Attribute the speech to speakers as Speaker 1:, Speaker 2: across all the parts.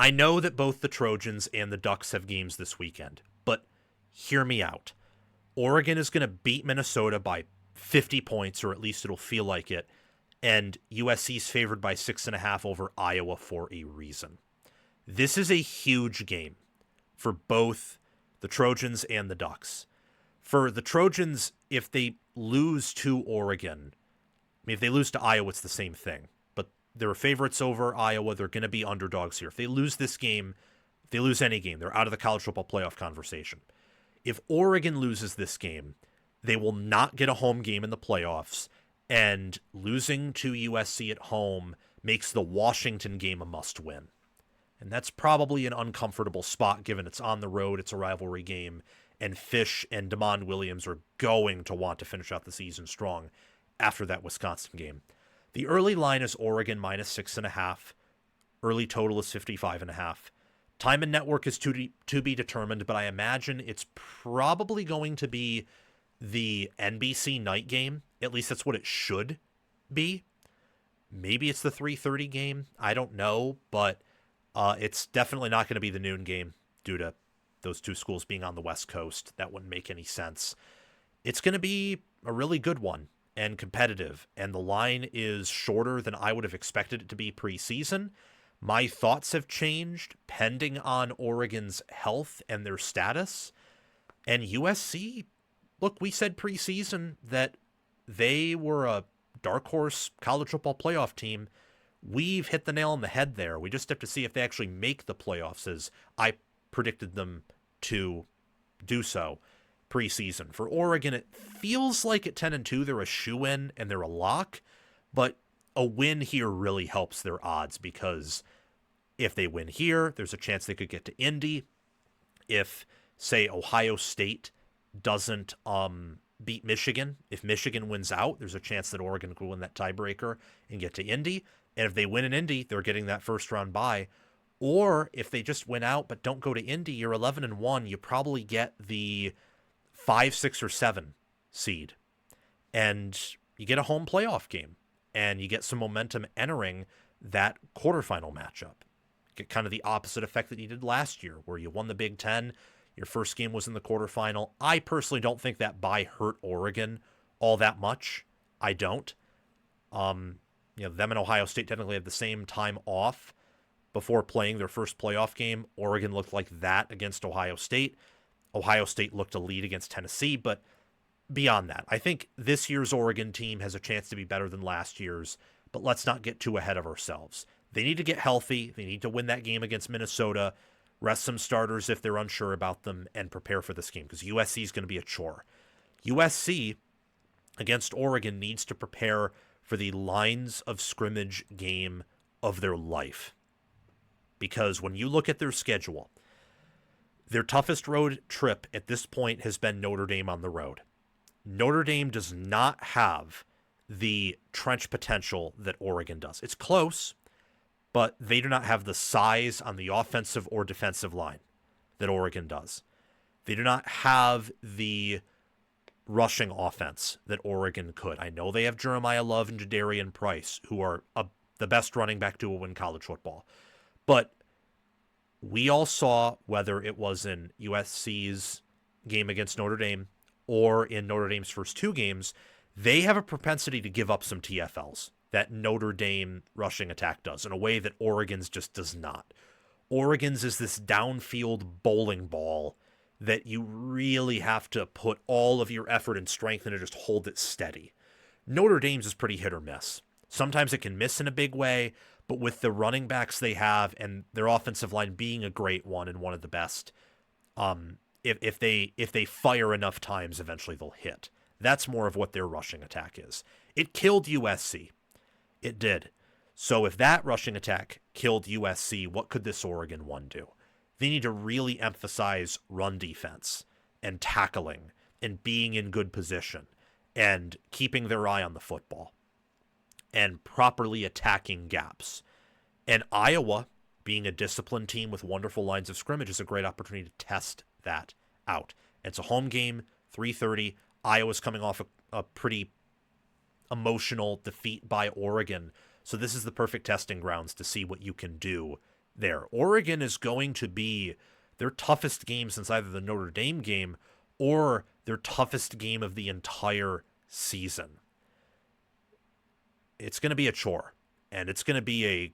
Speaker 1: I know that both the Trojans and the Ducks have games this weekend, but hear me out. Oregon is going to beat Minnesota by 50 points, or at least it'll feel like it, and USC's favored by 6.5 over Iowa for a reason. This is a huge game for both the Trojans and the Ducks. For the Trojans, if they lose to Oregon, I mean, if they lose to Iowa, it's the same thing. But they're favorites over Iowa. They're going to be underdogs here. If they lose this game, if they lose any game, they're out of the college football playoff conversation. If Oregon loses this game, they will not get a home game in the playoffs, and losing to USC at home makes the Washington game a must-win. And that's probably an uncomfortable spot given it's on the road, it's a rivalry game, and Fish and Damon Williams are going to want to finish out the season strong after that Wisconsin game. The early line is Oregon minus 6.5. Early total is 55.5. Time and network is to be determined, but I imagine it's probably going to be the NBC night game. At least that's what it should be. Maybe it's the 3:30 game. I don't know, but it's definitely not going to be the noon game due to those two schools being on the West Coast. That wouldn't make any sense. It's going to be a really good one and competitive, and the line is shorter than I would have expected it to be preseason. My thoughts have changed pending on Oregon's health and their status. And USC, look, we said preseason that they were a dark horse college football playoff team. We've hit the nail on the head there. We just have to see if they actually make the playoffs, as I predicted them to do so preseason. For Oregon, it feels like at 10-2 they're a shoo-in and they're a lock, but a win here really helps their odds, because if they win here, there's a chance they could get to Indy. If, say, Ohio State doesn't beat Michigan, if Michigan wins out, there's a chance that Oregon could win that tiebreaker and get to Indy. And if they win in Indy, they're getting that first round bye. Or if they just win out but don't go to Indy, you're 11-1. You probably get the 5, 6, or 7 seed, and you get a home playoff game, and you get some momentum entering that quarterfinal matchup. Get kind of the opposite effect that you did last year, where you won the Big Ten. Your first game was in the quarterfinal. I personally don't think that bye hurt Oregon all that much. I don't. Them and Ohio State technically had the same time off before playing their first playoff game. Oregon looked like that against Ohio State. Ohio State looked a lead against Tennessee, but beyond that, I think this year's Oregon team has a chance to be better than last year's, but let's not get too ahead of ourselves. They need to get healthy. They need to win that game against Minnesota, rest some starters if they're unsure about them, and prepare for this game, because USC is going to be a chore. USC against Oregon needs to prepare for the lines of scrimmage game of their life, because when you look at their schedule, their toughest road trip at this point has been Notre Dame on the road. Notre Dame does not have the trench potential that Oregon does. It's close, but they do not have the size on the offensive or defensive line that Oregon does. They do not have the rushing offense that Oregon could. I know they have Jeremiah Love and Jadarian Price, who are the best running back duo in college football. But we all saw, whether it was in USC's game against Notre Dame or in Notre Dame's first two games, they have a propensity to give up some TFLs that Notre Dame rushing attack does in a way that Oregon's just does not. Oregon's is this downfield bowling ball that you really have to put all of your effort and strength in to just hold it steady. Notre Dame's is pretty hit or miss. Sometimes it can miss in a big way, but with the running backs they have and their offensive line being a great one and one of the best, if they fire enough times, eventually they'll hit. That's more of what their rushing attack is. It killed USC. It did. So if that rushing attack killed USC, what could this Oregon one do? They need to really emphasize run defense and tackling and being in good position and keeping their eye on the football and properly attacking gaps. And Iowa, being a disciplined team with wonderful lines of scrimmage, is a great opportunity to test that out. It's a home game, 3:30. Iowa's coming off a pretty emotional defeat by Oregon. So this is the perfect testing grounds to see what you can do there. Oregon is going to be their toughest game since either the Notre Dame game or their toughest game of the entire season. It's going to be a chore, and it's going to be a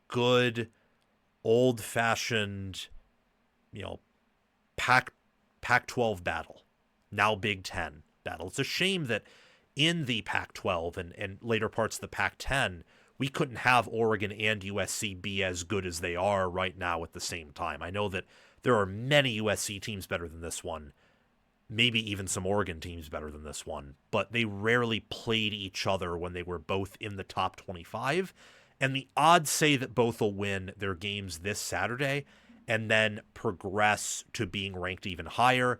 Speaker 1: good, old-fashioned, Pac-12 battle, now Big Ten battle. It's a shame that in the Pac-12 and later parts of the Pac-10, we couldn't have Oregon and USC be as good as they are right now at the same time. I know that there are many USC teams better than this one, maybe even some Oregon teams better than this one, but they rarely played each other when they were both in the top 25, and the odds say that both will win their games this Saturday and then progress to being ranked even higher,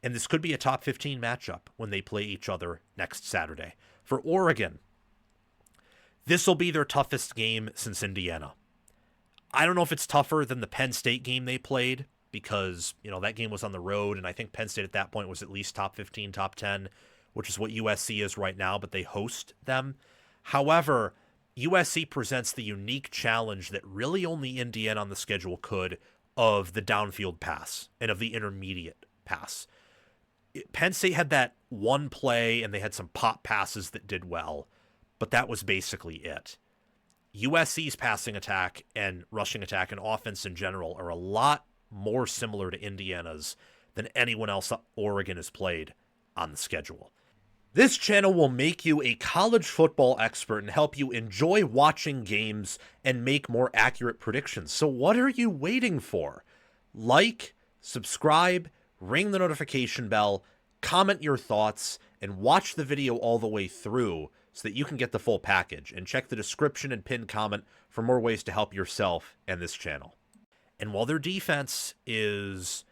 Speaker 1: and this could be a top 15 matchup when they play each other next Saturday. For Oregon, this will be their toughest game since Indiana. I don't know if it's tougher than the Penn State game they played, because, that game was on the road, and I think Penn State at that point was at least top 15, top 10, which is what USC is right now, but they host them. However, USC presents the unique challenge that really only Indiana on the schedule could, of the downfield pass and of the intermediate pass. Penn State had that one play, and they had some pop passes that did well, but that was basically it. USC's passing attack and rushing attack and offense in general are a lot more similar to Indiana's than anyone else Oregon has played on the schedule. This channel will make you a college football expert and help you enjoy watching games and make more accurate predictions. So what are you waiting for? Like, subscribe, ring the notification bell, comment your thoughts, and watch the video all the way through so that you can get the full package. And check the description and pinned comment for more ways to help yourself and this channel. And while their defense is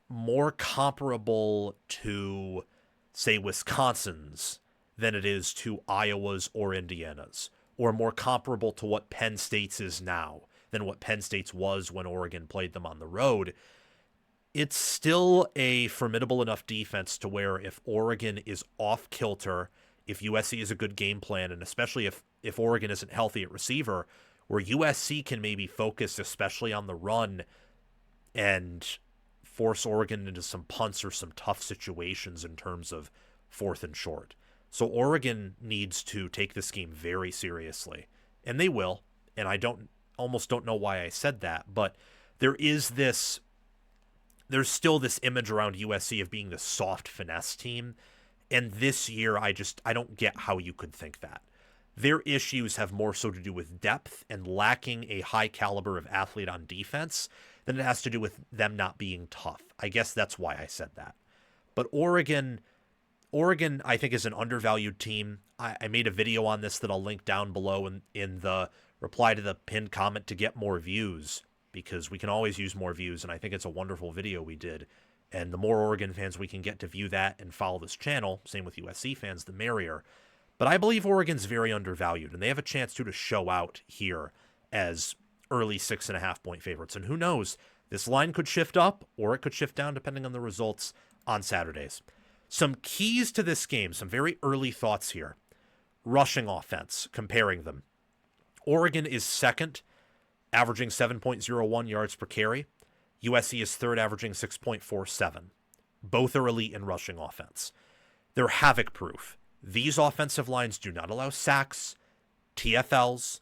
Speaker 1: more comparable to, say, Wisconsin's than it is to Iowa's or Indiana's, or more comparable to what Penn State's is now than what Penn State's was when Oregon played them on the road, it's still a formidable enough defense to where if Oregon is off kilter, if USC is a good game plan, and especially if Oregon isn't healthy at receiver, where USC can maybe focus especially on the run and force Oregon into some punts or some tough situations in terms of 4th and short. So Oregon needs to take this game very seriously, and they will. And I almost don't know why I said that, but there's still this image around USC of being the soft finesse team. And this year, I don't get how you could think that. Their issues have more so to do with depth and lacking a high caliber of athlete on defense than it has to do with them not being tough. I guess that's why I said that. But Oregon, I think, is an undervalued team. I made a video on this that I'll link down below in the reply to the pinned comment to get more views, because we can always use more views, and I think it's a wonderful video we did. And the more Oregon fans we can get to view that and follow this channel, same with USC fans, the merrier. But I believe Oregon's very undervalued, and they have a chance to show out here as early 6.5-point favorites. And who knows, this line could shift up or it could shift down depending on the results on Saturdays. Some keys to this game, some very early thoughts here. Rushing offense, comparing them. Oregon is second, averaging 7.01 yards per carry. USC is third, averaging 6.47. Both are elite in rushing offense. They're havoc-proof. These offensive lines do not allow sacks, TFLs.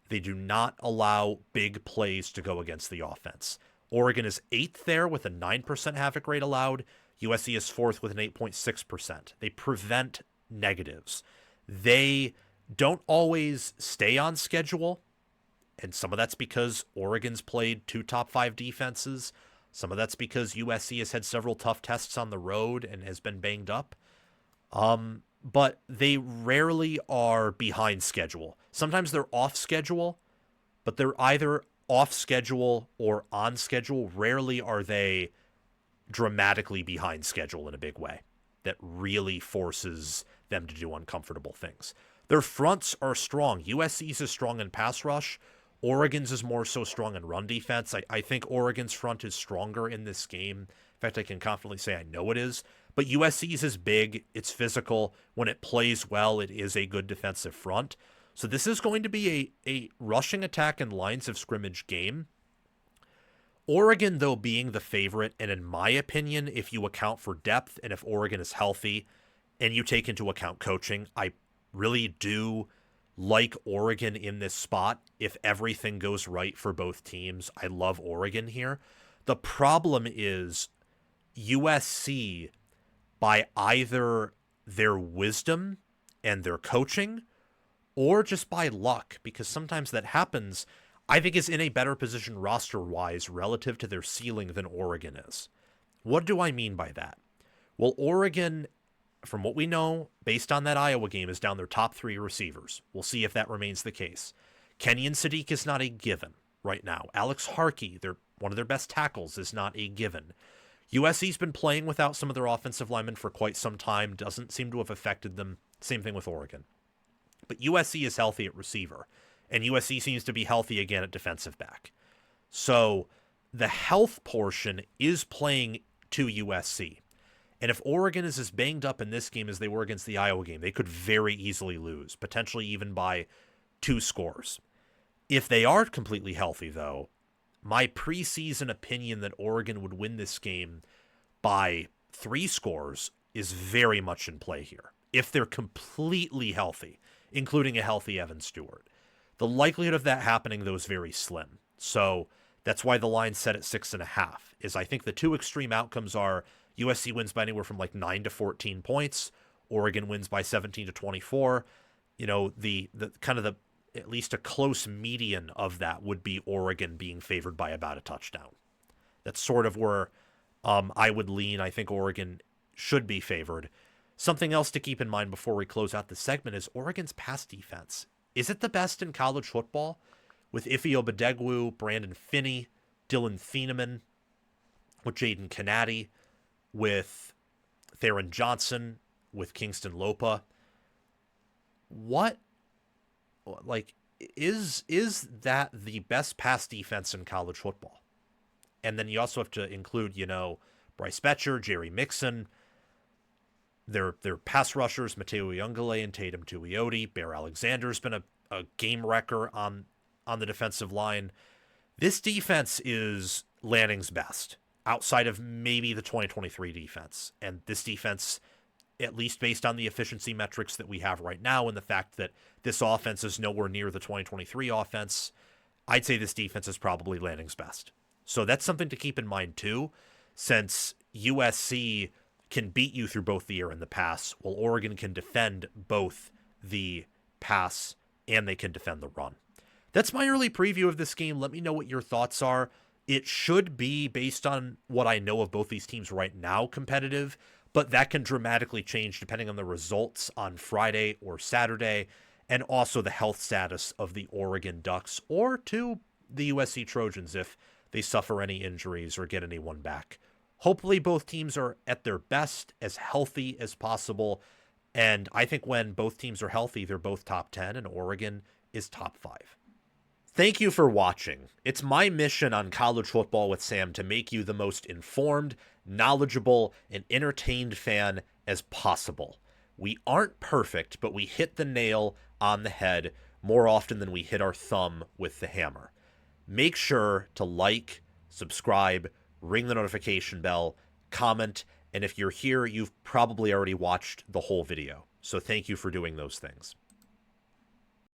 Speaker 1: They do not allow big plays to go against the offense. Oregon is 8th there with a 9% havoc rate allowed. USC is 4th with an 8.6%. They prevent negatives. They don't always stay on schedule, and some of that's because Oregon's played 2 top 5 defenses. Some of that's because USC has had several tough tests on the road and has been banged up. But they rarely are behind schedule. Sometimes they're off schedule, but they're either off schedule or on schedule. Rarely are they dramatically behind schedule in a big way that really forces them to do uncomfortable things. Their fronts are strong. USC's is strong in pass rush. Oregon's is more so strong in run defense. I think Oregon's front is stronger in this game. In fact, I can confidently say I know it is. But USC's is big. It's physical. When it plays well, it is a good defensive front. So this is going to be a rushing attack and lines of scrimmage game. Oregon, though, being the favorite, and in my opinion, if you account for depth and if Oregon is healthy and you take into account coaching, I really do like Oregon in this spot. If everything goes right for both teams, I love Oregon here. The problem is USC, by either their wisdom and their coaching or just by luck, because sometimes that happens, I think is in a better position roster-wise relative to their ceiling than Oregon is. What do I mean by that? Well, Oregon, from what we know, based on that Iowa game, is down their top 3 receivers. We'll see if that remains the case. Kenyon Sadiq is not a given right now. Alex Harkey, one of their best tackles, is not a given. USC's been playing without some of their offensive linemen for quite some time. Doesn't seem to have affected them. Same thing with Oregon. But USC is healthy at receiver, and USC seems to be healthy again at defensive back. So the health portion is playing to USC. And if Oregon is as banged up in this game as they were against the Iowa game, they could very easily lose, potentially even by 2 scores. If they are completely healthy, though, my preseason opinion that Oregon would win this game by 3 scores is very much in play here. If they're completely healthy, including a healthy Evan Stewart. The likelihood of that happening, though, is very slim. So that's why the line's set at 6.5, is I think the 2 extreme outcomes are USC wins by anywhere from like 9 to 14 points. Oregon wins by 17 to 24. You know, the kind of the at least a close median of that would be Oregon being favored by about a touchdown. That's sort of where I would lean. I think Oregon should be favored. Something else to keep in mind before we close out the segment is Oregon's pass defense. Is it the best in college football? With Ife Obadegwu, Brandon Finney, Dillon Thieneman, with Jaden Cannady, with Theron Johnson, with Kingston Lopa. Is that the best pass defense in college football? And then you also have to include, Bryce Boettcher, Jerry Mixon, their pass rushers, Matayo Uiagalelei and Teitum Tuioti. Bear Alexander's been a game wrecker on the defensive line. This defense is Lanning's best, outside of maybe the 2023 defense. And this defense, at least based on the efficiency metrics that we have right now and the fact that this offense is nowhere near the 2023 offense, I'd say this defense is probably Lanning's best. So that's something to keep in mind too, since USC can beat you through both the air and the pass, while Oregon can defend both the pass and they can defend the run. That's my early preview of this game. Let me know what your thoughts are. It should be, based on what I know of both these teams right now, competitive, but that can dramatically change depending on the results on Friday or Saturday, and also the health status of the Oregon Ducks or to the USC Trojans if they suffer any injuries or get anyone back. Hopefully both teams are at their best, as healthy as possible, and I think when both teams are healthy, they're both top 10, and Oregon is top 5. Thank you for watching. It's my mission on College Football with Sam to make you the most informed, knowledgeable, and entertained fan as possible. We aren't perfect, but we hit the nail on the head more often than we hit our thumb with the hammer. Make sure to like, subscribe, ring the notification bell, comment, and if you're here, you've probably already watched the whole video. So thank you for doing those things.